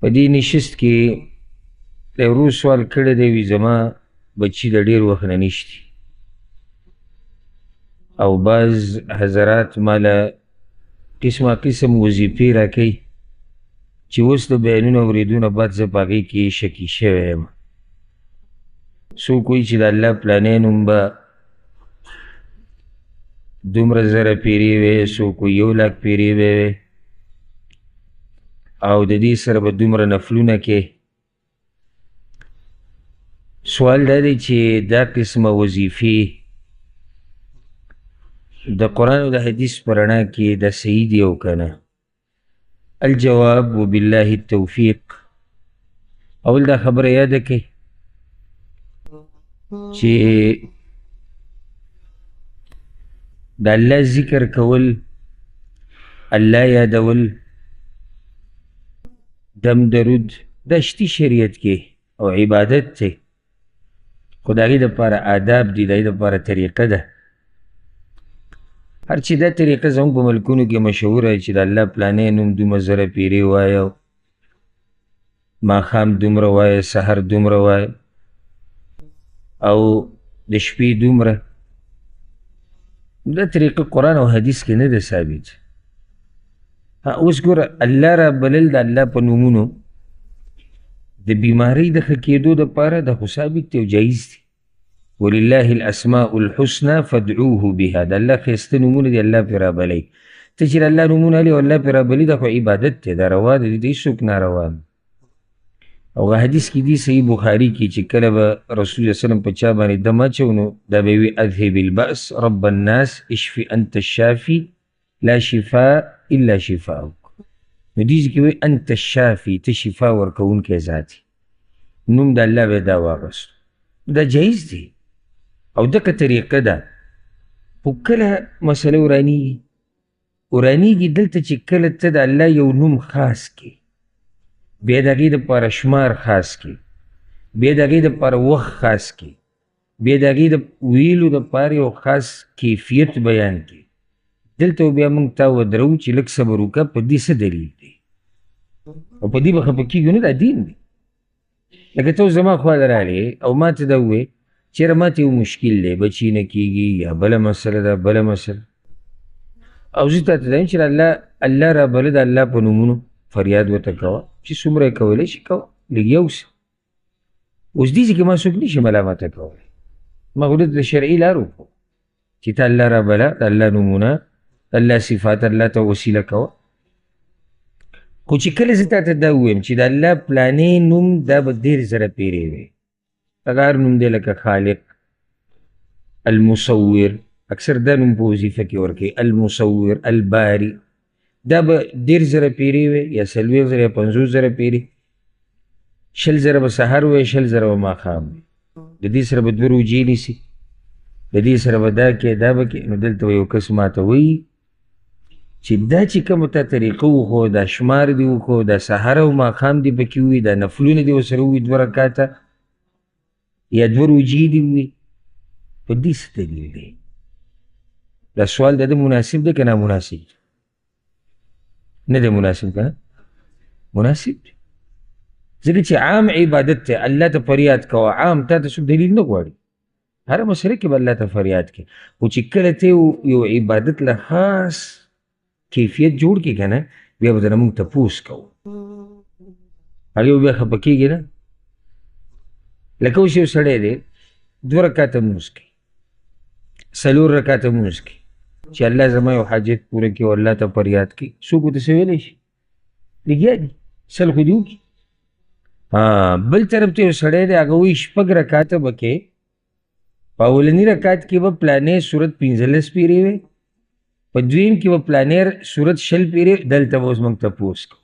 په دې نشست کې د ورو سوال کړی دی وي زما بچي د ډېر وخت نه نشتي او بعض حضرات ماله قسمه قسم وظیفې راکوي چې اوس د بیانونو اورېدو نه بعد زه په هغې کې شکي شوی یم. څوک وایي چې د الله پلانی نوم به دومره زره پیرې وی، څوک وایي 1,00,000 پیرې به وی او د دې سره به دومره نفلونه کې. سوال دا دی چې دا قسمه وظیفې د قرآن او د حدیث په رڼا کې دا صحیح دی او که نه؟ الجواب وبالله التوفیق. اول دا خبره یاده کړئ چې د الله ذکر کول، الله یادول، دم درود دا شتي شریعت کې او عبادت دی، خو د هغې دپاره آداب دي، د هغې دپاره طریقه ده. هر چې دا طریقه زموږ په ملکونو کې مشهوره چې د الله پلانی نوم دومره زره پیرې وایه، ماښام دومره وایه، سحر دومره وایه او د شپې دومره. دا طریقه قرآن او حدیث کې نه ده ثابت. اوس ګوره الله را بلل د الله په نومونو د بیمارۍ د ښه کېدو دپاره دا خو ثابت دی او جایز دی. ولله الاسماء الحسنى فادعوه بها. د الله ښایسته نومونه دي، الله پرې رابلی. ته چې د الله نومونه هلې او الله پرې رابلي دا خو عبادت دی، دا روا دی، د هېڅوک ناروا دی. او حدیث کې دي صحیح بخاري کې چې کله به رسول الله وسلم په چا باندې دم اچو نو دا به وي اذهب البأس رب الناس اشفي انت الشافي لا شفاء الا شفاؤک. نو دې کې وایي انت الشافي، ته شفا ورکوونکی ذات یې، نوم د الله به دا واغست. دا جایز دی او دغه طریقه ده. خو کله مسله ورانیږي دلته چې کله ته د الله یو نوم خاص کړي، بیا د هغې دپاره شمار خاص کړي، بیا د هغې دپاره وخت خاص کړي، بیا د هغې د ویلو دپاره یو خاص کیفیت بیان کړي. دلته بیا موږ تا ودرو چې لږ صبر وکړه، په دې څه دلیل دی او په دې به خفه کېږو نه، دا دین دی. لکه ته زما خواله راغلې او ما ته دا ووایې چېره ما ته یو مشکل دی، بچي نه کېږي یا بله مسله ده، بله مسله، او زه تا ته دا یم چې الله رابله د الله په نومونو فریاد ورته کوه چې څومره یې کولی شي کوه، لږ یو څه. اوس دې ځای کې ما څوک نه شي ملامته کولی، ما خو دلته د شرعي لارو وکړو چې ته الله رابله، د الله نومونه، د الله صفات الله ته وسیله کوه. خو چې کله زه تا ته دا ووایم چې د الله پلانې نوم دا به 1,000 پیرې وي، هغه هر نوم دی لکه خالق، المصور، اکثر دا نوم په وظیفه کې ورکوي، المصور، الباري، دا به 1,000 پیرې وي یا 40,000 یا 50,000 پیرې، 100,000 به سحر وي، 100,000 به ماښام وي. د دې سره به 2 روجې نیسي، د دې سره به دا کې دا به کې. نو دلته یو کس ماته وایي چې دا چې کومه تا طریقه وښو، دا شمار دې وښو، دا سحر او ماښام دې پکې ووي، دا نفلونه دې ورسره ووي 2 رکاته یا 2 روجې دې ووي، په دې څه دلیل دی؟ دا سوال د ده مناسب دی که نامناسب دی؟ نه دی مناسب که نه؟ مناسب دی، ځکه چې عام عبادت دی. الله ته فریاد کوه، عام تا ته څوک دلیل نه غواړي، هره مسله کې به الله ته فریاد کوي. خو چې کله ته یو عبادت له خاص کیفیت جوړ کړي که نه، بیا به درنه موږ تپوس کوو، هغې به بیا خفه کېږي نه. لکه اوس یو سړی دی 2 رکاته لمونځ کوي، 4 رکاته لمونځ کوي چې الله زما یو حاجت پوره کړي او الله ته فریاد کوي. څوک ورته څه ویلی شي؟ لګیا دي، سل خو دې وکړي. بل طرف ته یو سړی دی، هغه وایي 6 رکاته به کې، په اولني رکات کې به پلانې صورت 15 پیرې وي، په دویم کې به پلانې صورت 20 پیرې. دلته به اوس موږ تپوس کوو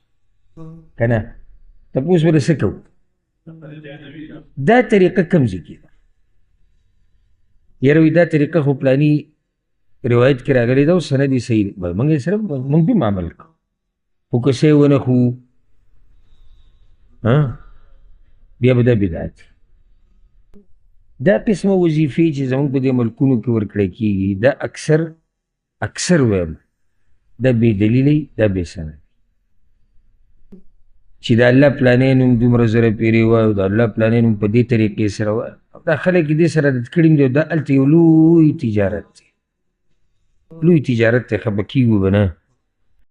که نه؟ تپوس به څه کوو؟ دا طریقه کوم ځای کې ده؟ یاره وایي دا طریقه خو پلاني روایت کې راغلی ده او سند یې صحیح دی، موږ یې سره موږ بیا عمل کوو. خو که څه یې ونه ښوو بیا به دا بدعت. دا قسمه وظیفې چې زموږ په دې ملکونو کې ورکړی کېږي، دا اکثر ویم دا بې دلیله دا بې سنده. چې د الله پلانې نوم دومره زره پیرې وایو، د الله پلانې نوم په دې طریقې سره وایو. دا خلک دې سره عادت کړي دي، دا هلته یو لوی تجارت دی، لوی تجارت دی، خفه کېږو به نه.